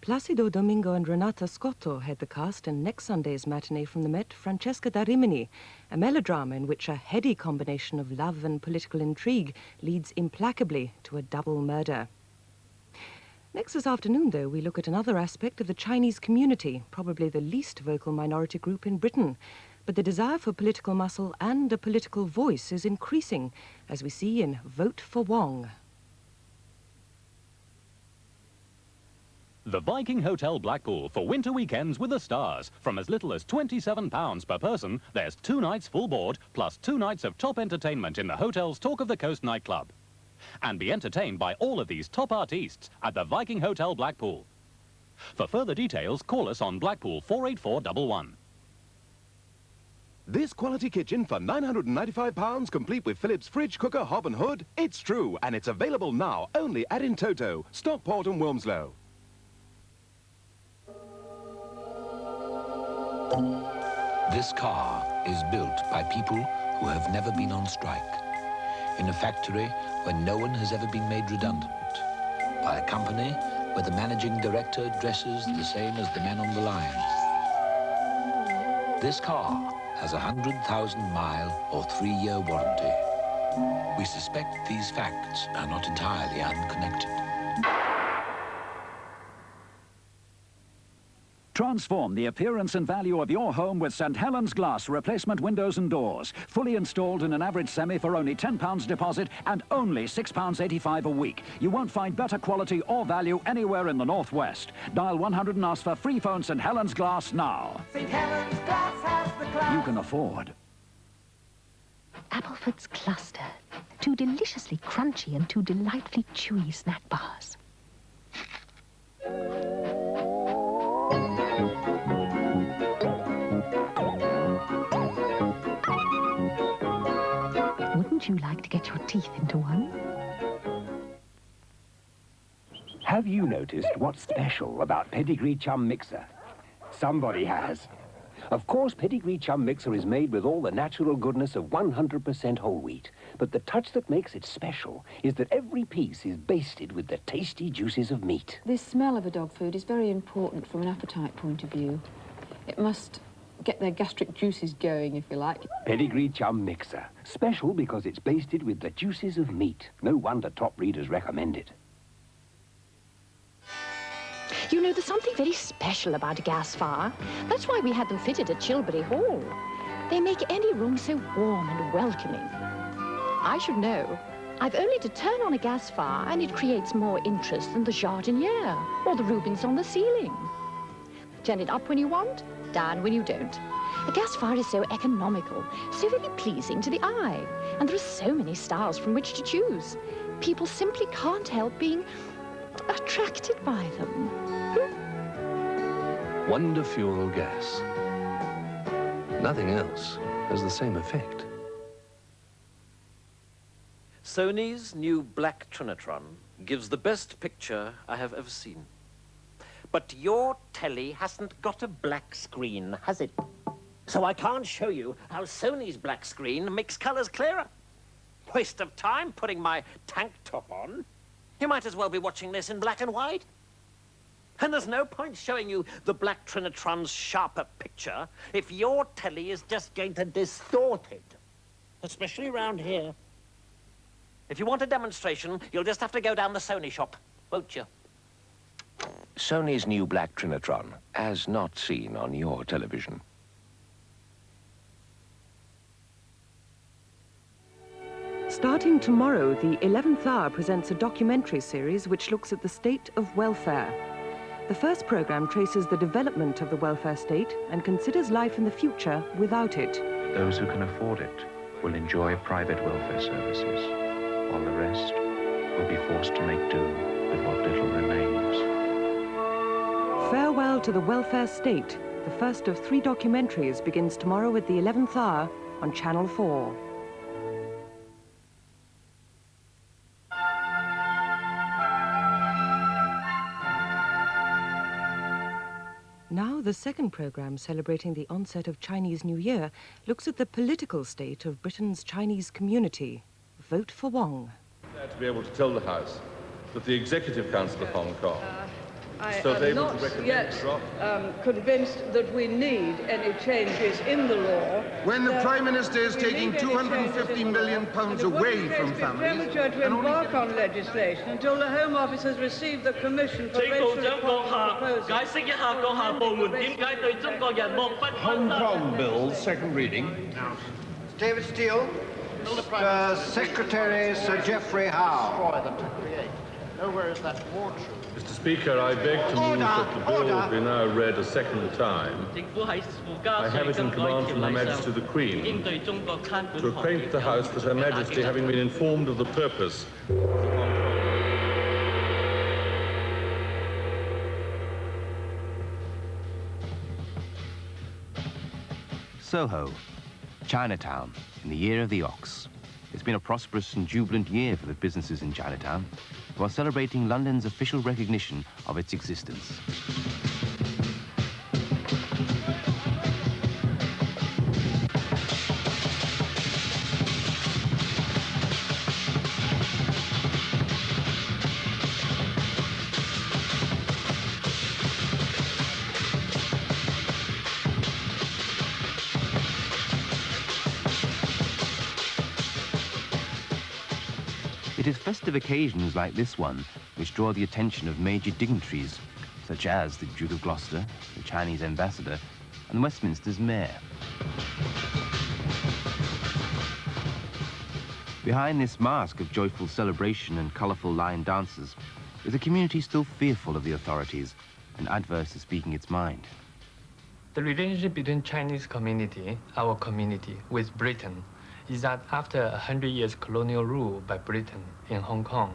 Placido Domingo and Renata Scotto head the cast in next Sunday's Matinee from the Met, Francesca da Rimini, a melodrama in which a heady combination of love and political intrigue leads implacably to a double murder. Next this afternoon, though, we look at another aspect of the Chinese community, probably the least vocal minority group in Britain. But the desire for political muscle and a political voice is increasing, as we see in Vote for Wong. The Viking Hotel Blackpool for winter weekends with the stars. From as little as £27 per person, there's 2 nights full board, plus 2 nights of top entertainment in the hotel's Talk of the Coast nightclub. And be entertained by all of these top artists at the Viking Hotel Blackpool. For further details, call us on Blackpool 48411. This quality kitchen for £995, complete with Philips fridge, cooker, hob and hood. It's true, and it's available now only at In-Toto, Stockport and Wilmslow. This car is built by people who have never been on strike, in a factory where no one has ever been made redundant, by a company where the managing director dresses the same as the men on the line. This car has a 100,000-mile or 3-year warranty. We suspect these facts are not entirely unconnected. Transform the appearance and value of your home with St. Helens Glass replacement windows and doors. Fully installed in an average semi for only £10 deposit and only £6.85 a week. You won't find better quality or value anywhere in the Northwest. Dial 100 and ask for free phone St. Helens Glass now. St. Helens Glass has the class. You can afford. Appleford's Cluster. 2 deliciously crunchy and 2 delightfully chewy snack bars. Wouldn't you like to get your teeth into one? Have you noticed what's special about Pedigree Chum Mixer? Somebody has. Of course, Pedigree Chum Mixer is made with all the natural goodness of 100% whole wheat. But the touch that makes it special is that every piece is basted with the tasty juices of meat. The smell of a dog food is very important from an appetite point of view. It must get their gastric juices going, if you like. Pedigree Chum Mixer. Special because it's basted with the juices of meat. No wonder top readers recommend it. You know, there's something very special about a gas fire. That's why we had them fitted at Chilbury Hall. They make any room so warm and welcoming. I should know. I've only to turn on a gas fire and it creates more interest than the jardiniere or the Rubens on the ceiling. Turn it up when you want, down when you don't. A gas fire is so economical, so very pleasing to the eye, and there are so many styles from which to choose. People simply can't help being attracted by them. Wonder Fuel gas. Nothing else has the same effect. Sony's new Black Trinitron gives the best picture I have ever seen. But your telly hasn't got a black screen, has it? So I can't show you how Sony's black screen makes colours clearer. Waste of time putting my tank top on. You might as well be watching this in black and white. And there's no point showing you the Black Trinitron's sharper picture if your telly is just going to distort it. Especially around here. If you want a demonstration, you'll just have to go down the Sony shop, won't you? Sony's new Black Trinitron, as not seen on your television. Starting tomorrow, the 11th Hour presents a documentary series which looks at the state of welfare. The first programme traces the development of the welfare state and considers life in the future without it. Those who can afford it will enjoy private welfare services, while the rest will be forced to make do with what little remains. Farewell to the welfare state. The first of 3 documentaries begins tomorrow at the 11th Hour on Channel 4. Now, the second programme, celebrating the onset of Chinese New Year, looks at the political state of Britain's Chinese community. Vote for Wong. To be able to tell the House that the Executive Council of Hong Kong I am not yet convinced that we need any changes in the law. When the Prime Minister is taking £250 million away from families... It would be premature to embark on legislation until the Home Office has received the Commission for racial equality proposals. Hong Kong Bill, second reading. David Steele. Secretary Sir Geoffrey Howe. Nowhere is that more true. Mr. Speaker, I beg to move that the bill be now read a second time. I have it in command from Her Majesty the Queen to acquaint the House that Her Majesty, having been informed of the purpose of the Hong Kong... Soho, Chinatown, in the year of the ox. It's been a prosperous and jubilant year for the businesses in Chinatown, who are celebrating London's official recognition of its existence. It is festive occasions like this one which draw the attention of major dignitaries, such as the Duke of Gloucester, the Chinese ambassador, and Westminster's mayor. Behind this mask of joyful celebration and colourful line dances is a community still fearful of the authorities, and Adverts is speaking its mind. The relationship between Chinese community, our community, with Britain is that after 100 years colonial rule by Britain in Hong Kong,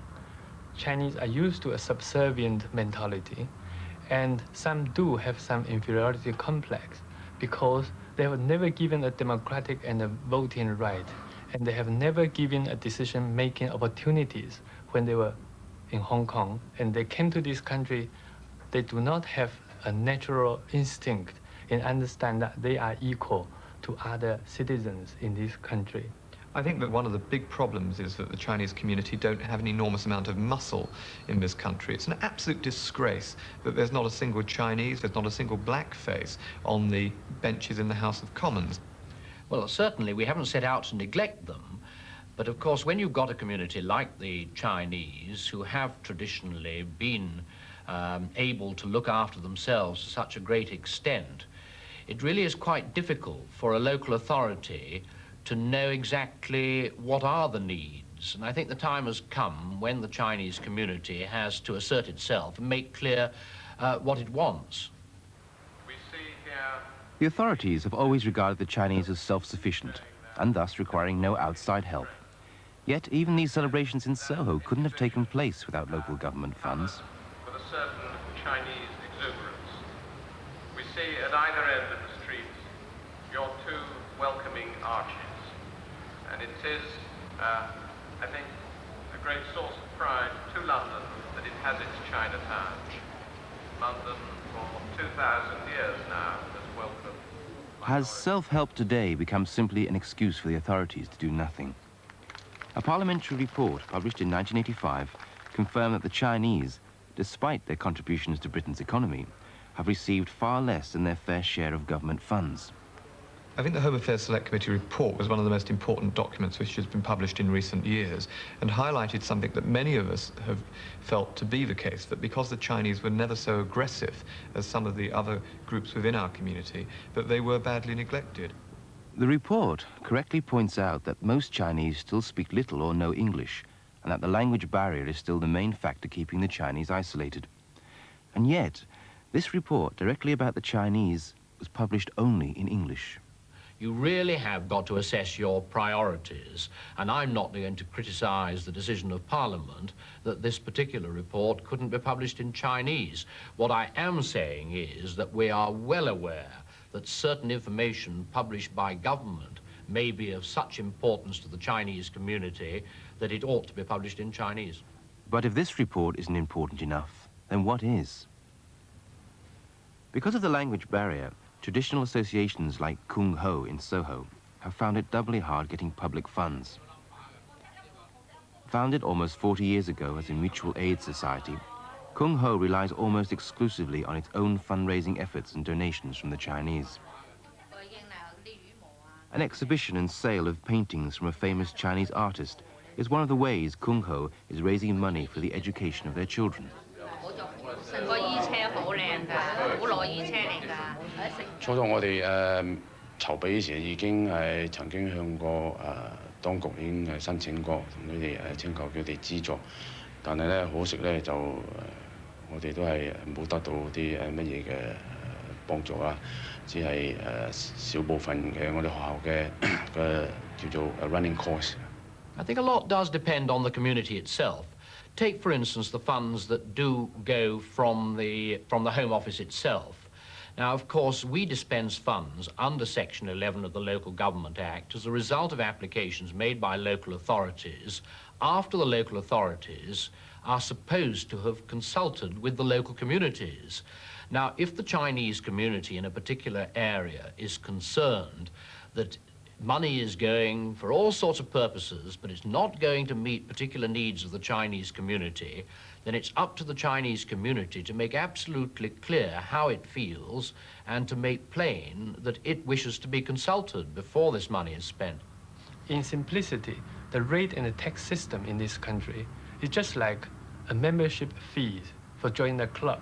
Chinese are used to a subservient mentality, and some do have some inferiority complex because they were never given a democratic and a voting right, and they have never given a decision-making opportunities when they were in Hong Kong, and they came to this country. They do not have a natural instinct in understand that they are equal to other citizens in this country. I think that one of the big problems is that the Chinese community don't have an enormous amount of muscle in this country. It's an absolute disgrace that there's not a single Chinese, there's not a single black face on the benches in the House of Commons. Well, certainly we haven't set out to neglect them, but of course when you've got a community like the Chinese who have traditionally been able to look after themselves to such a great extent, it really is quite difficult for a local authority to know exactly what are the needs. And I think the time has come when the Chinese community has to assert itself and make clear what it wants. The authorities have always regarded the Chinese as self-sufficient and thus requiring no outside help. Yet even these celebrations in Soho couldn't have taken place without local government funds. With a certain Chinese exuberance. We see at either end of the street your two welcoming arches. And it is, I think, a great source of pride to London that it has its Chinatown. London, for 2,000 years now, has welcomed... Has self-help today become simply an excuse for the authorities to do nothing? A parliamentary report published in 1985 confirmed that the Chinese, despite their contributions to Britain's economy, have received far less than their fair share of government funds. I think the Home Affairs Select Committee report was one of the most important documents which has been published in recent years and highlighted something that many of us have felt to be the case, that because the Chinese were never so aggressive as some of the other groups within our community, that they were badly neglected. The report correctly points out that most Chinese still speak little or no English, and that the language barrier is still the main factor keeping the Chinese isolated. And yet, this report directly about the Chinese was published only in English. You really have got to assess your priorities, and I'm not going to criticize the decision of Parliament that this particular report couldn't be published in Chinese. What I am saying is that we are well aware that certain information published by government may be of such importance to the Chinese community that it ought to be published in Chinese. But if this report isn't important enough, then what is? Because of the language barrier, traditional associations like Kung Ho in Soho have found it doubly hard getting public funds. Founded almost 40 years ago as a mutual aid society, Kung Ho relies almost exclusively on its own fundraising efforts and donations from the Chinese. An exhibition and sale of paintings from a famous Chinese artist is one of the ways Kung Ho is raising money for the education of their children. 初初我哋籌備時已經曾經向過當局已經申請過，同佢哋請求佢哋資助，但係咧可惜咧就我哋都係冇得到啲乜嘢嘅幫助啊，只係少部分嘅我哋學校嘅叫做running course。 I think a lot does depend on the community itself. Take, for instance, the funds that do go from the Home Office itself. Now, of course, we dispense funds under Section 11 of the Local Government Act as a result of applications made by local authorities after the local authorities are supposed to have consulted with the local communities. Now, if the Chinese community in a particular area is concerned that money is going for all sorts of purposes, but it's not going to meet particular needs of the Chinese community, then it's up to the Chinese community to make absolutely clear how it feels and to make plain that it wishes to be consulted before this money is spent. In simplicity, the rate and the tax system in this country is just like a membership fee for joining a club.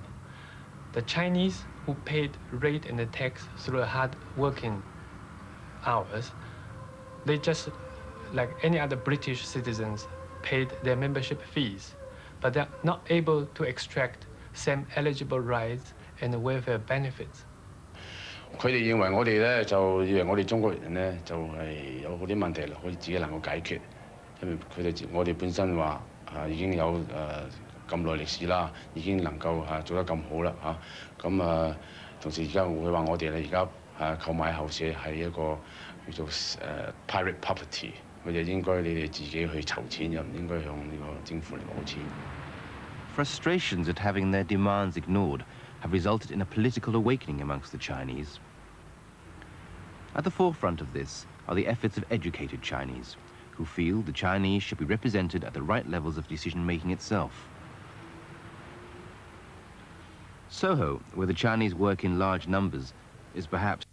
The Chinese who paid rate and the tax through hard working hours, they just, like any other British citizens, paid their membership fees, but they're not able to extract same eligible rights and welfare benefits. 佢哋認為我哋咧就以為我哋中國人咧就係有好啲問題可以自己能夠解決，因為我哋本身話已經有咁耐歷史啦，已經能夠做得咁好啦咁同時而家會話我哋咧而家購買後舍係一個叫做pirate property， 佢哋應該你哋自己去籌錢，又唔應該向呢個政府嚟攞錢。 Frustrations at having their demands ignored have resulted in a political awakening amongst the Chinese. At the forefront of this are the efforts of educated Chinese, who feel the Chinese should be represented at the right levels of decision-making itself. Soho, where the Chinese work in large numbers, is perhaps